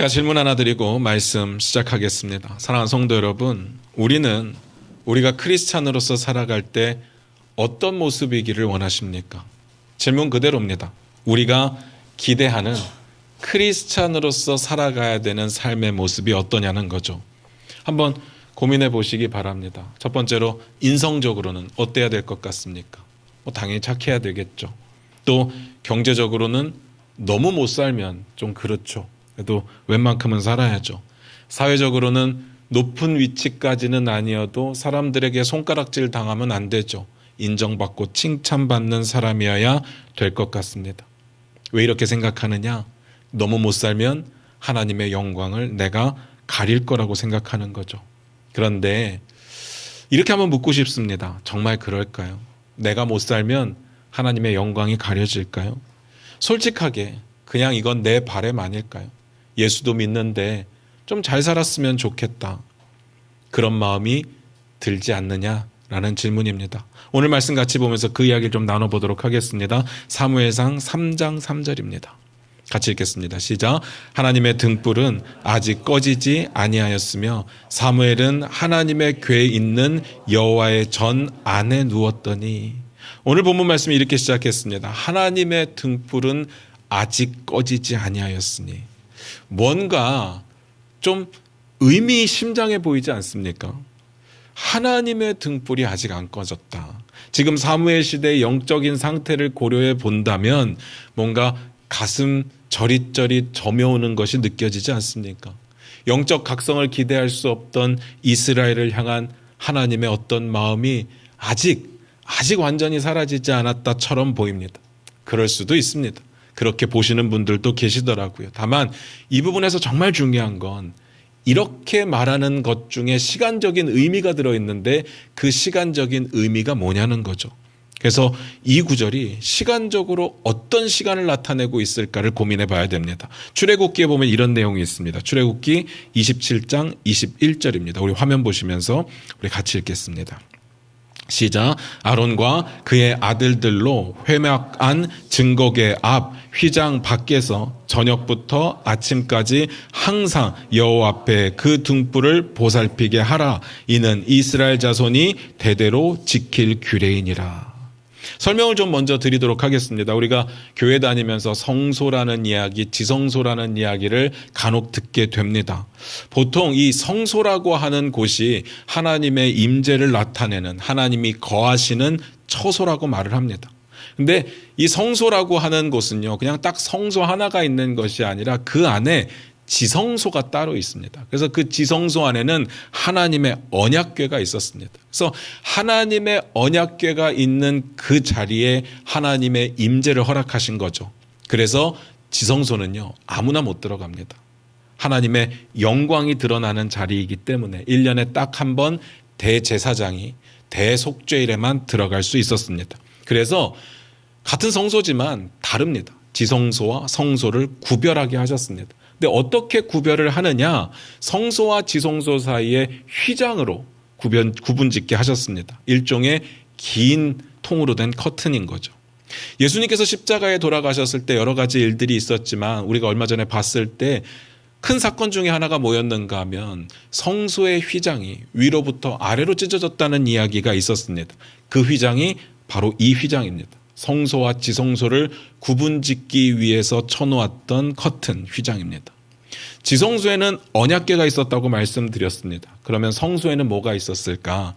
제가 질문 하나 드리고 말씀 시작하겠습니다. 사랑하는 성도 여러분, 우리가 크리스찬으로서 살아갈 때 어떤 모습이기를 원하십니까? 질문 그대로입니다. 우리가 기대하는 크리스찬으로서 살아가야 되는 삶의 모습이 어떠냐는 거죠. 한번 고민해 보시기 바랍니다. 첫 번째로 인성적으로는 어때야 될 것 같습니까? 당연히 착해야 되겠죠. 또 경제적으로는 너무 못 살면 좀 그렇죠. 그래도 웬만큼은 살아야죠. 사회적으로는 높은 위치까지는 아니어도 사람들에게 손가락질 당하면 안 되죠. 인정받고 칭찬받는 사람이어야 될 것 같습니다. 왜 이렇게 생각하느냐? 너무 못 살면 하나님의 영광을 내가 가릴 거라고 생각하는 거죠. 그런데 이렇게 한번 묻고 싶습니다. 정말 그럴까요? 내가 못 살면 하나님의 영광이 가려질까요? 솔직하게 그냥 이건 내 바람 아닐까요? 예수도 믿는데 좀 잘 살았으면 좋겠다. 그런 마음이 들지 않느냐라는 질문입니다. 오늘 말씀 같이 보면서 그 이야기를 좀 나눠보도록 하겠습니다. 사무엘상 3장 3절입니다. 같이 읽겠습니다. 시작. 하나님의 등불은 아직 꺼지지 아니하였으며 사무엘은 하나님의 궤에 있는 여호와의 전 안에 누웠더니. 오늘 본문 말씀이 이렇게 시작했습니다. 하나님의 등불은 아직 꺼지지 아니하였으니. 뭔가 좀 의미심장해 보이지 않습니까? 하나님의 등불이 아직 안 꺼졌다. 지금 사무엘 시대의 영적인 상태를 고려해 본다면 뭔가 가슴 저릿저릿 저며오는 것이 느껴지지 않습니까? 영적 각성을 기대할 수 없던 이스라엘을 향한 하나님의 어떤 마음이 아직 완전히 사라지지 않았다처럼 보입니다. 그럴 수도 있습니다. 그렇게 보시는 분들도 계시더라고요. 다만 이 부분에서 정말 중요한 건 이렇게 말하는 것 중에 시간적인 의미가 들어있는데 그 시간적인 의미가 뭐냐는 거죠. 그래서 이 구절이 시간적으로 어떤 시간을 나타내고 있을까를 고민해 봐야 됩니다. 출애굽기에 보면 이런 내용이 있습니다. 출애굽기 27장 21절입니다. 우리 화면 보시면서 우리 같이 읽겠습니다. 시작. 아론과 그의 아들들로 회막안 증거계 앞 휘장 밖에서 저녁부터 아침까지 항상 여호와 앞에 그 등불을 보살피게 하라. 이는 이스라엘 자손이 대대로 지킬 규례이니라. 설명을 좀 먼저 드리도록 하겠습니다. 우리가 교회 다니면서 성소라는 이야기, 지성소라는 이야기를 간혹 듣게 됩니다. 보통 이 성소라고 하는 곳이 하나님의 임재를 나타내는, 하나님이 거하시는 처소라고 말을 합니다. 근데 이 성소라고 하는 곳은요, 그냥 딱 성소 하나가 있는 것이 아니라 그 안에 지성소가 따로 있습니다. 그래서 그 지성소 안에는 하나님의 언약궤가 있었습니다. 그래서 하나님의 언약궤가 있는 그 자리에 하나님의 임재를 허락하신 거죠. 그래서 지성소는요, 아무나 못 들어갑니다. 하나님의 영광이 드러나는 자리이기 때문에 1년에 딱 한 번 대제사장이 대속죄일에만 들어갈 수 있었습니다. 그래서 같은 성소지만 다릅니다. 지성소와 성소를 구별하게 하셨습니다. 근데 어떻게 구별을 하느냐? 성소와 지성소 사이에 휘장으로 구분짓게 하셨습니다. 일종의 긴 통으로 된 커튼인 거죠. 예수님께서 십자가에 돌아가셨을 때 여러 가지 일들이 있었지만 우리가 얼마 전에 봤을 때 큰 사건 중에 하나가 뭐였는가 하면 성소의 휘장이 위로부터 아래로 찢어졌다는 이야기가 있었습니다. 그 휘장이 바로 이 휘장입니다. 성소와 지성소를 구분짓기 위해서 쳐놓았던 커튼 휘장입니다. 지성소에는 언약궤가 있었다고 말씀드렸습니다. 그러면 성소에는 뭐가 있었을까?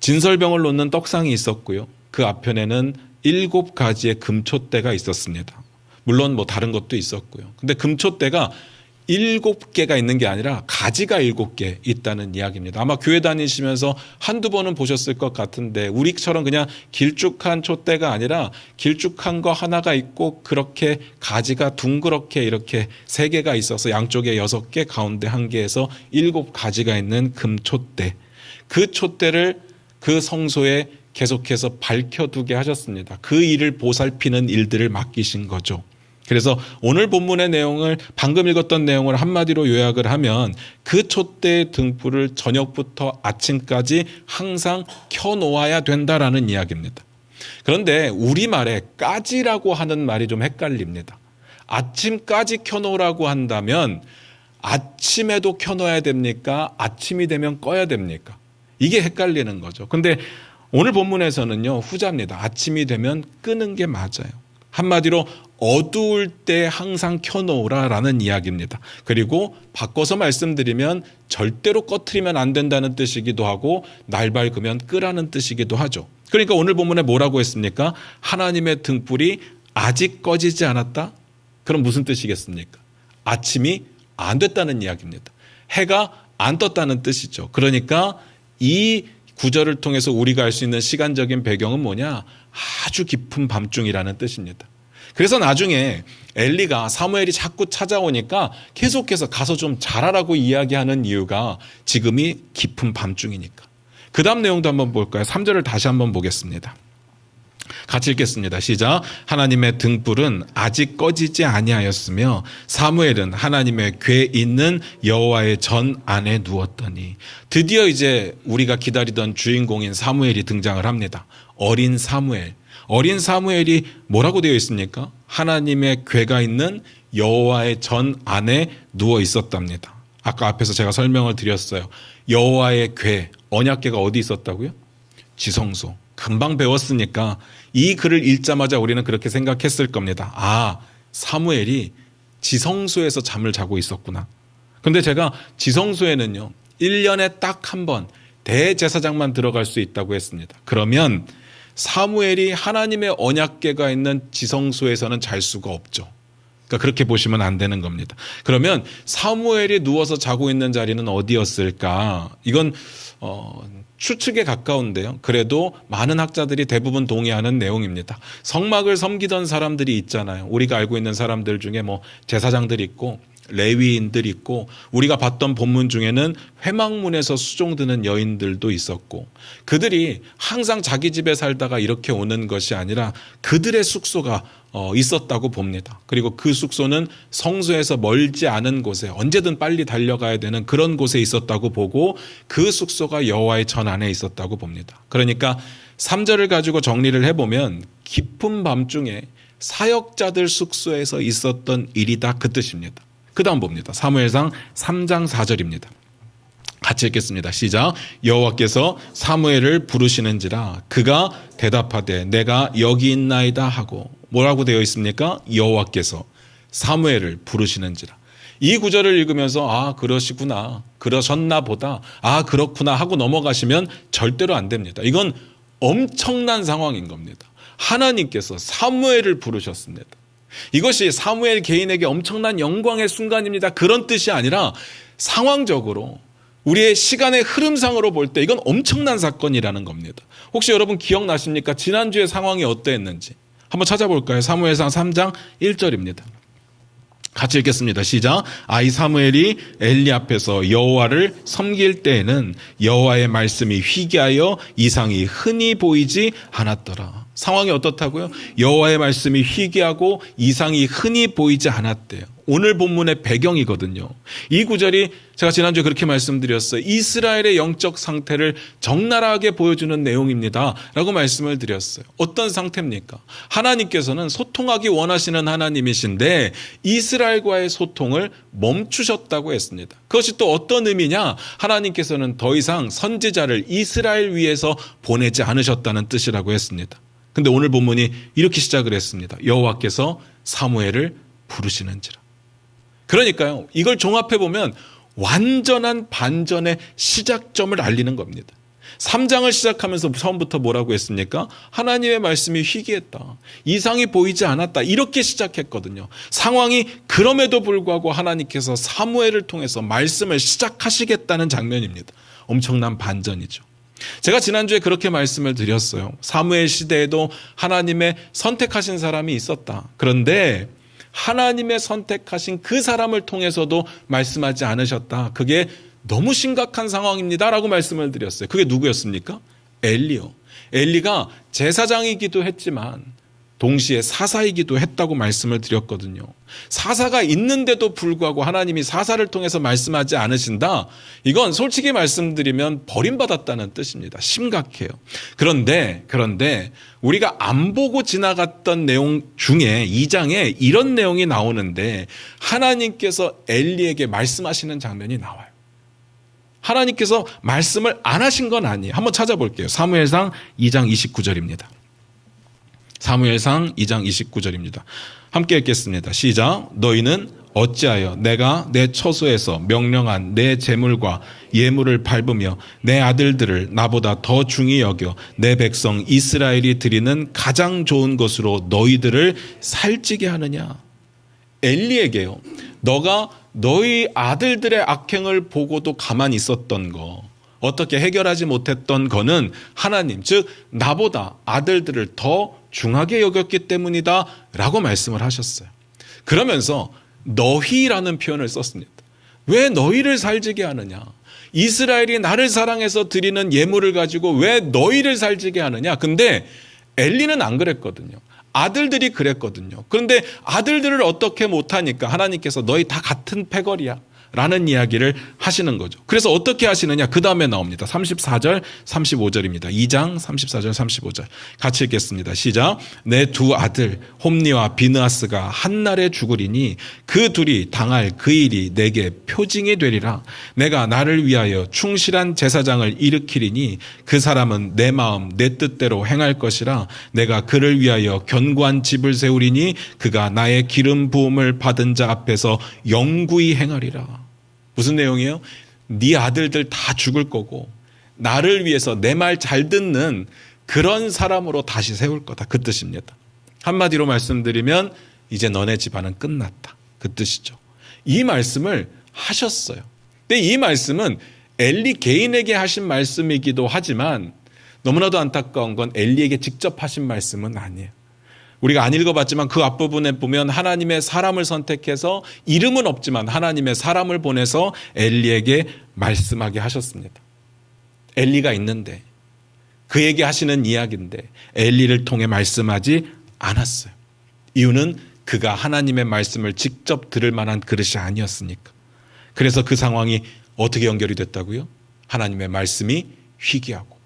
진설병을 놓는 떡상이 있었고요. 그 앞편에는 7가지의 금촛대가 있었습니다. 물론 다른 것도 있었고요. 근데 금촛대가 7개가 있는 게 아니라 가지가 7개 있다는 이야기입니다. 아마 교회 다니시면서 한두 번은 보셨을 것 같은데 우리처럼 그냥 길쭉한 촛대가 아니라 길쭉한 거 하나가 있고 그렇게 가지가 둥그렇게 이렇게 3개가 있어서 양쪽에 6개, 가운데 1개에서 7가지가 있는 금촛대. 그 촛대를 그 성소에 계속해서 밝혀두게 하셨습니다. 그 일을 보살피는 일들을 맡기신 거죠. 그래서 오늘 본문의 내용을 방금 읽었던 내용을 한마디로 요약을 하면 그 촛대의 등불을 저녁부터 아침까지 항상 켜놓아야 된다라는 이야기입니다. 그런데 우리말에 까지라고 하는 말이 좀 헷갈립니다. 아침까지 켜놓으라고 한다면 아침에도 켜놔야 됩니까? 아침이 되면 꺼야 됩니까? 이게 헷갈리는 거죠. 근데 오늘 본문에서는요, 후자입니다. 아침이 되면 끄는 게 맞아요. 한마디로 어두울 때 항상 켜놓으라라는 이야기입니다. 그리고 바꿔서 말씀드리면 절대로 꺼트리면 안 된다는 뜻이기도 하고 날 밝으면 끄라는 뜻이기도 하죠. 그러니까 오늘 본문에 뭐라고 했습니까? 하나님의 등불이 아직 꺼지지 않았다? 그럼 무슨 뜻이겠습니까? 아침이 안 됐다는 이야기입니다. 해가 안 떴다는 뜻이죠. 그러니까 이 구절을 통해서 우리가 알 수 있는 시간적인 배경은 뭐냐? 아주 깊은 밤중이라는 뜻입니다. 그래서 나중에 엘리가 사무엘이 자꾸 찾아오니까 계속해서 가서 좀 자라라고 이야기하는 이유가 지금이 깊은 밤중이니까. 그 다음 내용도 한번 볼까요? 3절을 다시 한번 보겠습니다. 같이 읽겠습니다. 시작. 하나님의 등불은 아직 꺼지지 아니하였으며 사무엘은 하나님의 궤 있는 여호와의 전 안에 누웠더니. 드디어 이제 우리가 기다리던 주인공인 사무엘이 등장을 합니다. 어린 사무엘. 어린 사무엘이 뭐라고 되어 있습니까? 하나님의 궤가 있는 여호와의 전 안에 누워 있었답니다. 아까 앞에서 제가 설명을 드렸어요. 여호와의 궤, 언약궤가 어디 있었다고요? 지성소. 금방 배웠으니까 이 글을 읽자마자 우리는 그렇게 생각했을 겁니다. 아, 사무엘이 지성소에서 잠을 자고 있었구나. 근데 제가 지성소에는요, 1년에 딱 한 번 대제사장만 들어갈 수 있다고 했습니다. 그러면 사무엘이 하나님의 언약궤가 있는 지성소에서는 잘 수가 없죠. 그러니까 그렇게 보시면 안 되는 겁니다. 그러면 사무엘이 누워서 자고 있는 자리는 어디였을까? 이건 추측에 가까운데요. 그래도 많은 학자들이 대부분 동의하는 내용입니다. 성막을 섬기던 사람들이 있잖아요. 우리가 알고 있는 사람들 중에 뭐 제사장들이 있고 레위인들이 있고 우리가 봤던 본문 중에는 회막문에서 수종드는 여인들도 있었고 그들이 항상 자기 집에 살다가 이렇게 오는 것이 아니라 그들의 숙소가 있었다고 봅니다. 그리고 그 숙소는 성소에서 멀지 않은 곳에 언제든 빨리 달려가야 되는 그런 곳에 있었다고 보고 그 숙소가 여호와의 전 안에 있었다고 봅니다. 그러니까 3절을 가지고 정리를 해보면 깊은 밤중에 사역자들 숙소에서 있었던 일이다 그 뜻입니다. 그 다음 봅니다. 사무엘상 3장 4절입니다. 같이 읽겠습니다. 시작. 여호와께서 사무엘을 부르시는지라 그가 대답하되 내가 여기 있나이다 하고 뭐라고 되어 있습니까? 여호와께서 사무엘을 부르시는지라. 이 구절을 읽으면서 아 그러시구나 그러셨나 보다 아 그렇구나 하고 넘어가시면 절대로 안 됩니다. 이건 엄청난 상황인 겁니다. 하나님께서 사무엘을 부르셨습니다. 이것이 사무엘 개인에게 엄청난 영광의 순간입니다. 그런 뜻이 아니라 상황적으로 우리의 시간의 흐름상으로 볼 때 이건 엄청난 사건이라는 겁니다. 혹시 여러분 기억나십니까? 지난주에 상황이 어떠했는지 한번 찾아볼까요? 사무엘상 3장 1절입니다. 같이 읽겠습니다. 시작. 아이 사무엘이 엘리 앞에서 여호와를 섬길 때에는 여호와의 말씀이 희귀하여 이상이 흔히 보이지 않았더라. 상황이 어떻다고요? 여호와의 말씀이 희귀하고 이상이 흔히 보이지 않았대요. 오늘 본문의 배경이거든요. 이 구절이 제가 지난주에 그렇게 말씀드렸어요. 이스라엘의 영적 상태를 적나라하게 보여주는 내용입니다. 라고 말씀을 드렸어요. 어떤 상태입니까? 하나님께서는 소통하기 원하시는 하나님이신데 이스라엘과의 소통을 멈추셨다고 했습니다. 그것이 또 어떤 의미냐? 하나님께서는 더 이상 선지자를 이스라엘 위에서 보내지 않으셨다는 뜻이라고 했습니다. 근데 오늘 본문이 이렇게 시작을 했습니다. 여호와께서 사무엘을 부르시는지라. 그러니까요. 이걸 종합해보면 완전한 반전의 시작점을 알리는 겁니다. 3장을 시작하면서 처음부터 뭐라고 했습니까? 하나님의 말씀이 희귀했다. 이상이 보이지 않았다. 이렇게 시작했거든요. 상황이 그럼에도 불구하고 하나님께서 사무엘을 통해서 말씀을 시작하시겠다는 장면입니다. 엄청난 반전이죠. 제가 지난주에 그렇게 말씀을 드렸어요. 사무엘 시대에도 하나님의 선택하신 사람이 있었다. 그런데 하나님의 선택하신 그 사람을 통해서도 말씀하지 않으셨다. 그게 너무 심각한 상황입니다. 라고 말씀을 드렸어요. 그게 누구였습니까? 엘리요. 엘리가 제사장이기도 했지만 동시에 사사이기도 했다고 말씀을 드렸거든요. 사사가 있는데도 불구하고 하나님이 사사를 통해서 말씀하지 않으신다? 이건 솔직히 말씀드리면 버림받았다는 뜻입니다. 심각해요. 그런데 우리가 안 보고 지나갔던 내용 중에 2장에 이런 내용이 나오는데 하나님께서 엘리에게 말씀하시는 장면이 나와요. 하나님께서 말씀을 안 하신 건 아니에요. 한번 찾아볼게요. 사무엘상 2장 29절입니다. 사무엘상 2장 29절입니다. 함께 읽겠습니다. 시작. 너희는 어찌하여 내가 내 처소에서 명령한 내 재물과 예물을 밟으며 내 아들들을 나보다 더 중히 여겨 내 백성 이스라엘이 드리는 가장 좋은 것으로 너희들을 살찌게 하느냐. 엘리에게요. 너가 너희 아들들의 악행을 보고도 가만히 있었던 거, 어떻게 해결하지 못했던 거는 하나님, 즉 나보다 아들들을 더 중하게 여겼기 때문이다 라고 말씀을 하셨어요. 그러면서 너희라는 표현을 썼습니다. 왜 너희를 살찌게 하느냐? 이스라엘이 나를 사랑해서 드리는 예물을 가지고 왜 너희를 살찌게 하느냐? 근데 엘리는 안 그랬거든요. 아들들이 그랬거든요. 그런데 아들들을 어떻게 못하니까 하나님께서 너희 다 같은 패거리야 라는 이야기를 하시는 거죠. 그래서 어떻게 하시느냐? 그 다음에 나옵니다. 34절 35절입니다. 2장 34절 35절 같이 읽겠습니다. 시작. 내 두 아들 홈니와 비느하스가 한날에 죽으리니 그 둘이 당할 그 일이 내게 표징이 되리라. 내가 나를 위하여 충실한 제사장을 일으키리니 그 사람은 내 마음 내 뜻대로 행할 것이라. 내가 그를 위하여 견고한 집을 세우리니 그가 나의 기름 부음을 받은 자 앞에서 영구히 행하리라. 무슨 내용이에요? 네 아들들 다 죽을 거고 나를 위해서 내 말 잘 듣는 그런 사람으로 다시 세울 거다. 그 뜻입니다. 한마디로 말씀드리면 이제 너네 집안은 끝났다. 그 뜻이죠. 이 말씀을 하셨어요. 근데 이 말씀은 엘리 개인에게 하신 말씀이기도 하지만 너무나도 안타까운 건 엘리에게 직접 하신 말씀은 아니에요. 우리가 안 읽어봤지만 그 앞부분에 보면 하나님의 사람을 선택해서 이름은 없지만 하나님의 사람을 보내서 엘리에게 말씀하게 하셨습니다. 엘리가 있는데 그에게 하시는 이야기인데 엘리를 통해 말씀하지 않았어요. 이유는 그가 하나님의 말씀을 직접 들을 만한 그릇이 아니었으니까. 그래서 그 상황이 어떻게 연결이 됐다고요? 하나님의 말씀이 희귀하고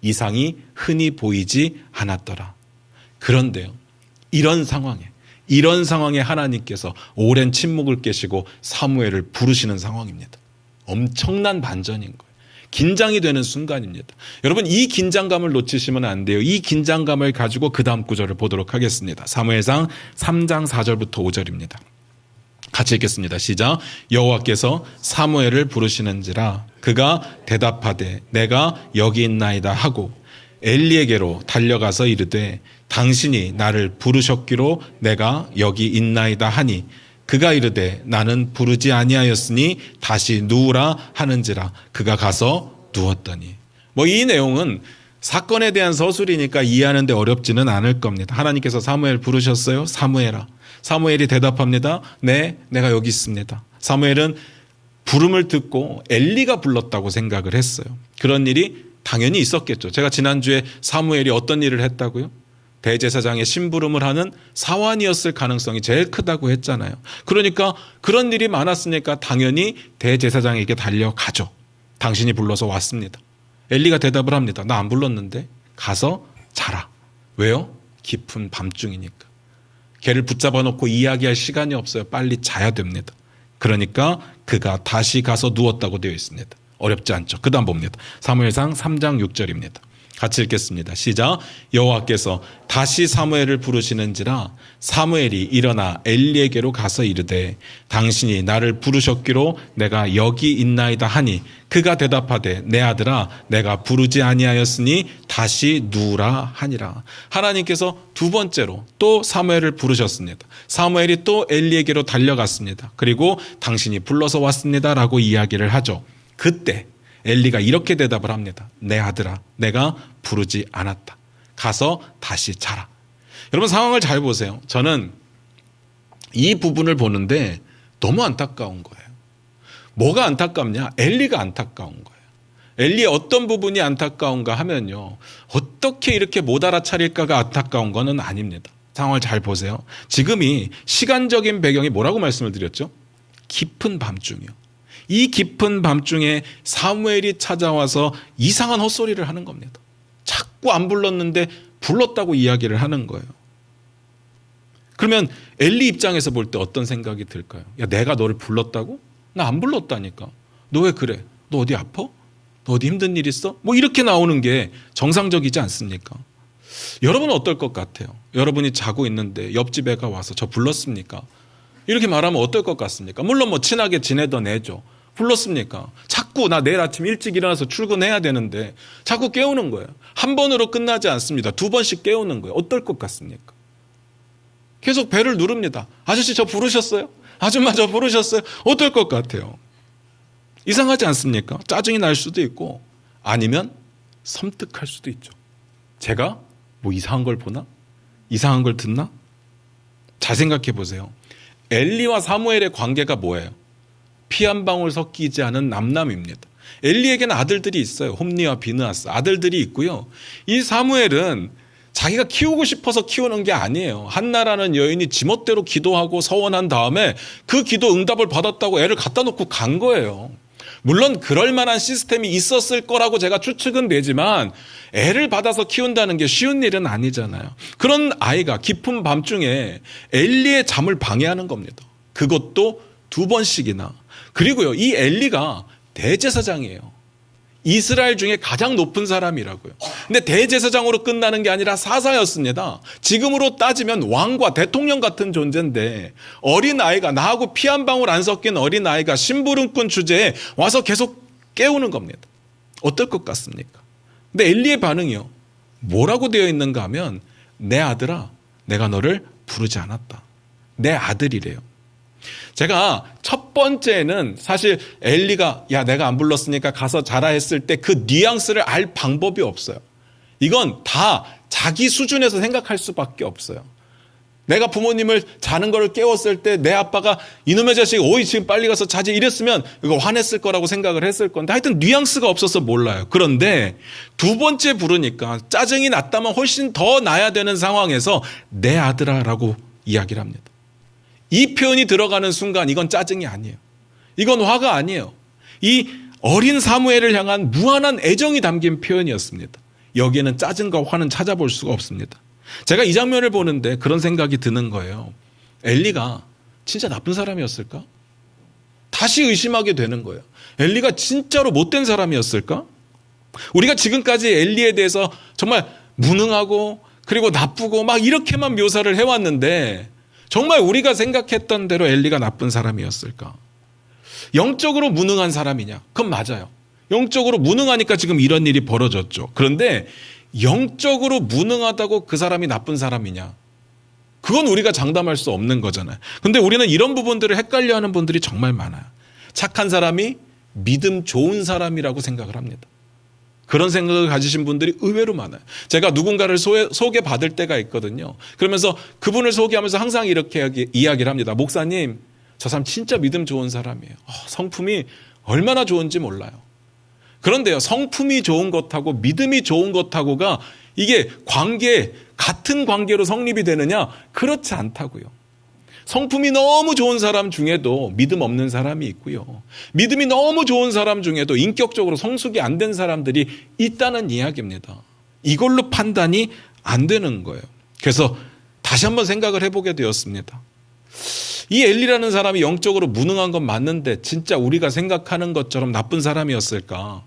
이상이 흔히 보이지 않았더라. 그런데요. 이런 상황에 하나님께서 오랜 침묵을 깨시고 사무엘을 부르시는 상황입니다. 엄청난 반전인 거예요. 긴장이 되는 순간입니다. 여러분 이 긴장감을 놓치시면 안 돼요. 이 긴장감을 가지고 그 다음 구절을 보도록 하겠습니다. 사무엘상 3장 4절부터 5절입니다. 같이 읽겠습니다. 시작. 여호와께서 사무엘을 부르시는지라 그가 대답하되 내가 여기 있나이다 하고 엘리에게로 달려가서 이르되 당신이 나를 부르셨기로 내가 여기 있나이다 하니 그가 이르되 나는 부르지 아니하였으니 다시 누우라 하는지라 그가 가서 누웠더니. 이 내용은 사건에 대한 서술이니까 이해하는데 어렵지는 않을 겁니다. 하나님께서 사무엘 부르셨어요. 사무엘아. 사무엘이 대답합니다. 네, 내가 여기 있습니다. 사무엘은 부름을 듣고 엘리가 불렀다고 생각을 했어요. 그런 일이 당연히 있었겠죠. 제가 지난주에 사무엘이 어떤 일을 했다고요? 대제사장의 심부름을 하는 사환이었을 가능성이 제일 크다고 했잖아요. 그러니까 그런 일이 많았으니까 당연히 대제사장에게 달려가죠. 당신이 불러서 왔습니다. 엘리가 대답을 합니다. 나 안 불렀는데 가서 자라. 왜요? 깊은 밤중이니까. 걔를 붙잡아 놓고 이야기할 시간이 없어요. 빨리 자야 됩니다. 그러니까 그가 다시 가서 누웠다고 되어 있습니다. 어렵지 않죠. 그 다음 봅니다. 사무엘상 3장 6절입니다. 같이 읽겠습니다. 시작. 여호와께서 다시 사무엘을 부르시는지라 사무엘이 일어나 엘리에게로 가서 이르되 당신이 나를 부르셨기로 내가 여기 있나이다 하니 그가 대답하되 내 아들아 내가 부르지 아니하였으니 다시 누우라 하니라. 하나님께서 두 번째로 또 사무엘을 부르셨습니다. 사무엘이 또 엘리에게로 달려갔습니다. 그리고 당신이 불러서 왔습니다라고 이야기를 하죠. 그때 엘리가 이렇게 대답을 합니다. 내 아들아, 내가 부르지 않았다. 가서 다시 자라. 여러분 상황을 잘 보세요. 저는 이 부분을 보는데 너무 안타까운 거예요. 뭐가 안타깝냐? 엘리가 안타까운 거예요. 엘리의 어떤 부분이 안타까운가 하면요. 어떻게 이렇게 못 알아차릴까가 안타까운 거는 아닙니다. 상황을 잘 보세요. 지금이 시간적인 배경이 뭐라고 말씀을 드렸죠? 깊은 밤중이요. 이 깊은 밤중에 사무엘이 찾아와서 이상한 헛소리를 하는 겁니다. 자꾸 안 불렀는데 불렀다고 이야기를 하는 거예요. 그러면 엘리 입장에서 볼 때 어떤 생각이 들까요? 야, 내가 너를 불렀다고? 나 안 불렀다니까. 너 왜 그래? 너 어디 아파? 너 어디 힘든 일 있어? 뭐 이렇게 나오는 게 정상적이지 않습니까? 여러분은 어떨 것 같아요? 여러분이 자고 있는데 옆집 애가 와서 저 불렀습니까? 이렇게 말하면 어떨 것 같습니까? 물론 뭐 친하게 지내던 애죠. 불렀습니까? 자꾸 나 내일 아침 일찍 일어나서 출근해야 되는데 자꾸 깨우는 거예요. 한 번으로 끝나지 않습니다. 두 번씩 깨우는 거예요. 어떨 것 같습니까? 계속 배를 누릅니다. 아저씨 저 부르셨어요? 아줌마 저 부르셨어요? 어떨 것 같아요? 이상하지 않습니까? 짜증이 날 수도 있고 아니면 섬뜩할 수도 있죠. 제가 뭐 이상한 걸 보나? 이상한 걸 듣나? 잘 생각해 보세요. 엘리와 사무엘의 관계가 뭐예요? 피 한 방울 섞이지 않은 남남입니다. 엘리에게는 아들들이 있어요. 홈니와 비느하스 아들들이 있고요. 이 사무엘은 자기가 키우고 싶어서 키우는 게 아니에요. 한나라는 여인이 지멋대로 기도하고 서원한 다음에 그 기도 응답을 받았다고 애를 갖다 놓고 간 거예요. 물론 그럴 만한 시스템이 있었을 거라고 제가 추측은 되지만 애를 받아서 키운다는 게 쉬운 일은 아니잖아요. 그런 아이가 깊은 밤중에 엘리의 잠을 방해하는 겁니다. 그것도 2번씩이나. 그리고요, 이 엘리가 대제사장이에요. 이스라엘 중에 가장 높은 사람이라고요. 근데 대제사장으로 끝나는 게 아니라 사사였습니다. 지금으로 따지면 왕과 대통령 같은 존재인데 어린아이가, 나하고 피 한 방울 안 섞인 어린아이가 심부름꾼 주제에 와서 계속 깨우는 겁니다. 어떨 것 같습니까? 근데 엘리의 반응이요. 뭐라고 되어 있는가 하면 내 아들아, 내가 너를 부르지 않았다. 내 아들이래요. 제가 첫 번째는 사실 엘리가 야 내가 안 불렀으니까 가서 자라 했을 때 그 뉘앙스를 알 방법이 없어요. 이건 다 자기 수준에서 생각할 수밖에 없어요. 내가 부모님을 자는 거를 깨웠을 때 내 아빠가 이놈의 자식 오이 지금 빨리 가서 자지 이랬으면 이거 화냈을 거라고 생각을 했을 건데 하여튼 뉘앙스가 없어서 몰라요. 그런데 2번째 부르니까 짜증이 났다면 훨씬 더 나야 되는 상황에서 내 아들아라고 이야기를 합니다. 이 표현이 들어가는 순간 이건 짜증이 아니에요. 이건 화가 아니에요. 이 어린 사무엘을 향한 무한한 애정이 담긴 표현이었습니다. 여기에는 짜증과 화는 찾아볼 수가 없습니다. 제가 이 장면을 보는데 그런 생각이 드는 거예요. 엘리가 진짜 나쁜 사람이었을까? 다시 의심하게 되는 거예요. 엘리가 진짜로 못된 사람이었을까? 우리가 지금까지 엘리에 대해서 정말 무능하고 그리고 나쁘고 막 이렇게만 묘사를 해왔는데 정말 우리가 생각했던 대로 엘리가 나쁜 사람이었을까? 영적으로 무능한 사람이냐? 그건 맞아요. 영적으로 무능하니까 지금 이런 일이 벌어졌죠. 그런데 영적으로 무능하다고 그 사람이 나쁜 사람이냐? 그건 우리가 장담할 수 없는 거잖아요. 근데 우리는 이런 부분들을 헷갈려하는 분들이 정말 많아요. 착한 사람이 믿음 좋은 사람이라고 생각을 합니다. 그런 생각을 가지신 분들이 의외로 많아요. 제가 누군가를 소개받을 때가 있거든요. 그러면서 그분을 소개하면서 항상 이렇게 이야기를 합니다. 목사님, 저 사람 진짜 믿음 좋은 사람이에요. 성품이 얼마나 좋은지 몰라요. 그런데요, 성품이 좋은 것하고 믿음이 좋은 것하고가 이게 같은 관계로 성립이 되느냐? 그렇지 않다고요. 성품이 너무 좋은 사람 중에도 믿음 없는 사람이 있고요. 믿음이 너무 좋은 사람 중에도 인격적으로 성숙이 안 된 사람들이 있다는 이야기입니다. 이걸로 판단이 안 되는 거예요. 그래서 다시 한번 생각을 해보게 되었습니다. 이 엘리라는 사람이 영적으로 무능한 건 맞는데 진짜 우리가 생각하는 것처럼 나쁜 사람이었을까?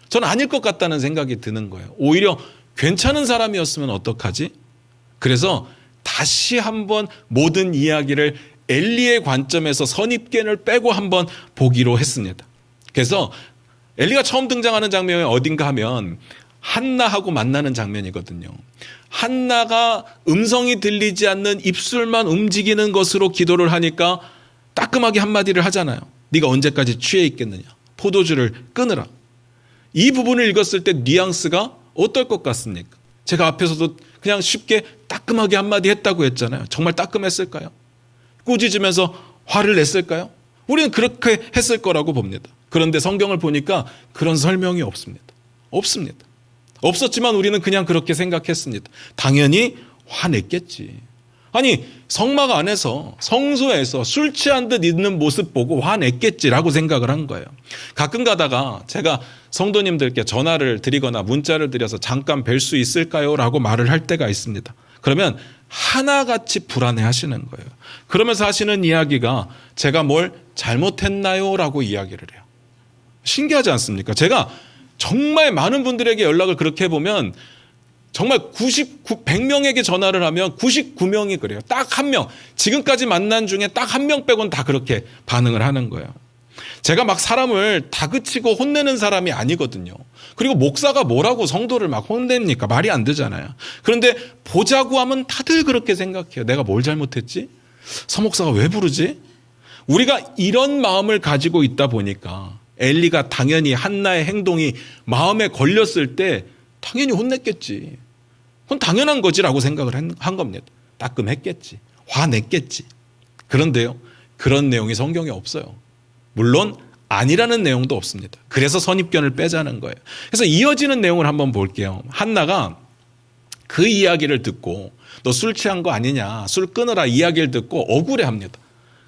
저는 아닐 것 같다는 생각이 드는 거예요. 오히려 괜찮은 사람이었으면 어떡하지? 그래서 다시 한번 모든 이야기를 엘리의 관점에서 선입견을 빼고 한번 보기로 했습니다. 그래서 엘리가 처음 등장하는 장면이 어딘가 하면 한나하고 만나는 장면이거든요. 한나가 음성이 들리지 않는 입술만 움직이는 것으로 기도를 하니까 따끔하게 한마디를 하잖아요. 네가 언제까지 취해 있겠느냐. 포도주를 끊으라. 이 부분을 읽었을 때 뉘앙스가 어떨 것 같습니까? 제가 앞에서도 그냥 쉽게 따끔하게 한마디 했다고 했잖아요. 정말 따끔했을까요? 꾸짖으면서 화를 냈을까요? 우리는 그렇게 했을 거라고 봅니다. 그런데 성경을 보니까 그런 설명이 없습니다. 없습니다. 없었지만 우리는 그냥 그렇게 생각했습니다. 당연히 화냈겠지. 아니 성막 안에서 성소에서 술 취한 듯 있는 모습 보고 화냈겠지라고 생각을 한 거예요. 가끔 가다가 제가 성도님들께 전화를 드리거나 문자를 드려서 잠깐 뵐 수 있을까요? 라고 말을 할 때가 있습니다. 그러면 하나같이 불안해 하시는 거예요. 그러면서 하시는 이야기가 제가 뭘 잘못했나요? 라고 이야기를 해요. 신기하지 않습니까? 제가 정말 많은 분들에게 연락을 그렇게 해보면 정말 100명에게 전화를 하면 99명이 그래요. 딱 한 명. 지금까지 만난 중에 딱 한 명 빼고는 다 그렇게 반응을 하는 거예요. 제가 막 사람을 다그치고 혼내는 사람이 아니거든요. 그리고 목사가 뭐라고 성도를 막 혼냅니까? 말이 안 되잖아요. 그런데 보자고 하면 다들 그렇게 생각해요. 내가 뭘 잘못했지? 서목사가 왜 부르지? 우리가 이런 마음을 가지고 있다 보니까 엘리가 당연히 한나의 행동이 마음에 걸렸을 때 당연히 혼냈겠지. 그건 당연한 거지라고 생각을 한 겁니다. 따끔했겠지. 화냈겠지. 그런데요, 그런 내용이 성경에 없어요. 물론 아니라는 내용도 없습니다. 그래서 선입견을 빼자는 거예요. 그래서 이어지는 내용을 한번 볼게요. 한나가 그 이야기를 듣고 너 술 취한 거 아니냐, 술 끊으라 이야기를 듣고 억울해합니다.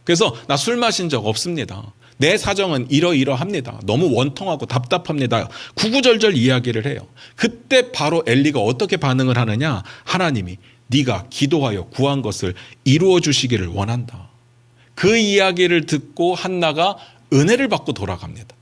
그래서 나 술 마신 적 없습니다. 내 사정은 이러이러합니다. 너무 원통하고 답답합니다. 구구절절 이야기를 해요. 그때 바로 엘리가 어떻게 반응을 하느냐. 하나님이 네가 기도하여 구한 것을 이루어 주시기를 원한다. 그 이야기를 듣고 한나가 은혜를 받고 돌아갑니다.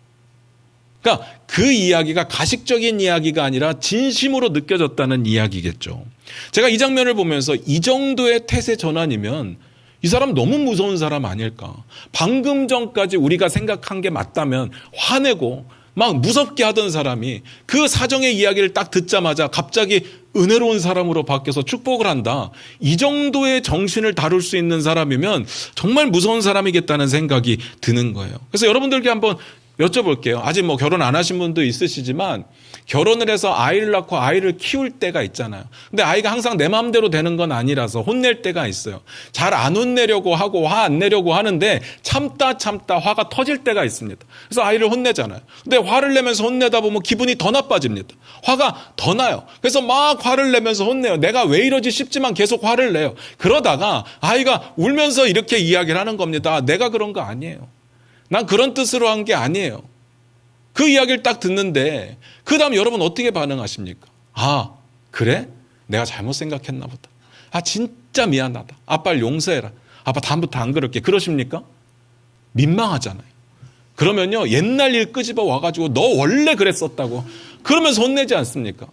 그러니까 그 이야기가 가식적인 이야기가 아니라 진심으로 느껴졌다는 이야기겠죠. 제가 이 장면을 보면서 이 정도의 태세 전환이면 이 사람 너무 무서운 사람 아닐까. 방금 전까지 우리가 생각한 게 맞다면 화내고 막 무섭게 하던 사람이 그 사정의 이야기를 딱 듣자마자 갑자기 은혜로운 사람으로 바뀌어서 축복을 한다. 이 정도의 정신을 다룰 수 있는 사람이면 정말 무서운 사람이겠다는 생각이 드는 거예요. 그래서 여러분들께 한번 여쭤볼게요. 아직 뭐 결혼 안 하신 분도 있으시지만 결혼을 해서 아이를 낳고 아이를 키울 때가 있잖아요. 근데 아이가 항상 내 마음대로 되는 건 아니라서 혼낼 때가 있어요. 잘 안 혼내려고 하고 화 안 내려고 하는데 참다 화가 터질 때가 있습니다. 그래서 아이를 혼내잖아요. 근데 화를 내면서 혼내다 보면 기분이 더 나빠집니다. 화가 더 나요. 그래서 막 화를 내면서 혼내요. 내가 왜 이러지 싶지만 계속 화를 내요. 그러다가 아이가 울면서 이렇게 이야기를 하는 겁니다. 내가 그런 거 아니에요. 난 그런 뜻으로 한 게 아니에요. 그 이야기를 딱 듣는데 그 다음 여러분 어떻게 반응하십니까? 아, 그래? 내가 잘못 생각했나 보다. 아, 진짜 미안하다. 아빠를 용서해라. 아빠 다음부터 안 그럴게. 그러십니까? 민망하잖아요. 그러면요, 옛날 일 끄집어 와가지고 너 원래 그랬었다고 그러면서 혼내지 않습니까?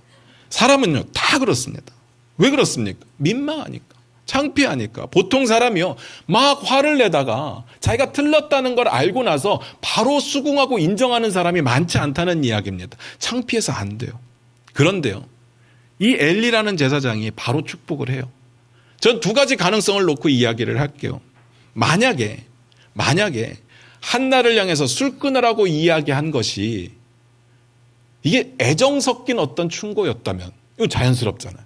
사람은요 다 그렇습니다. 왜 그렇습니까? 민망하니까. 창피하니까. 보통 사람이요 막 화를 내다가 자기가 틀렸다는 걸 알고 나서 바로 수긍하고 인정하는 사람이 많지 않다는 이야기입니다. 창피해서 안 돼요. 그런데요, 이 엘리라는 제사장이 바로 축복을 해요. 전 두 가지 가능성을 놓고 이야기를 할게요. 만약에 한나를 향해서 술 끊으라고 이야기한 것이 이게 애정 섞인 어떤 충고였다면 이건 자연스럽잖아요.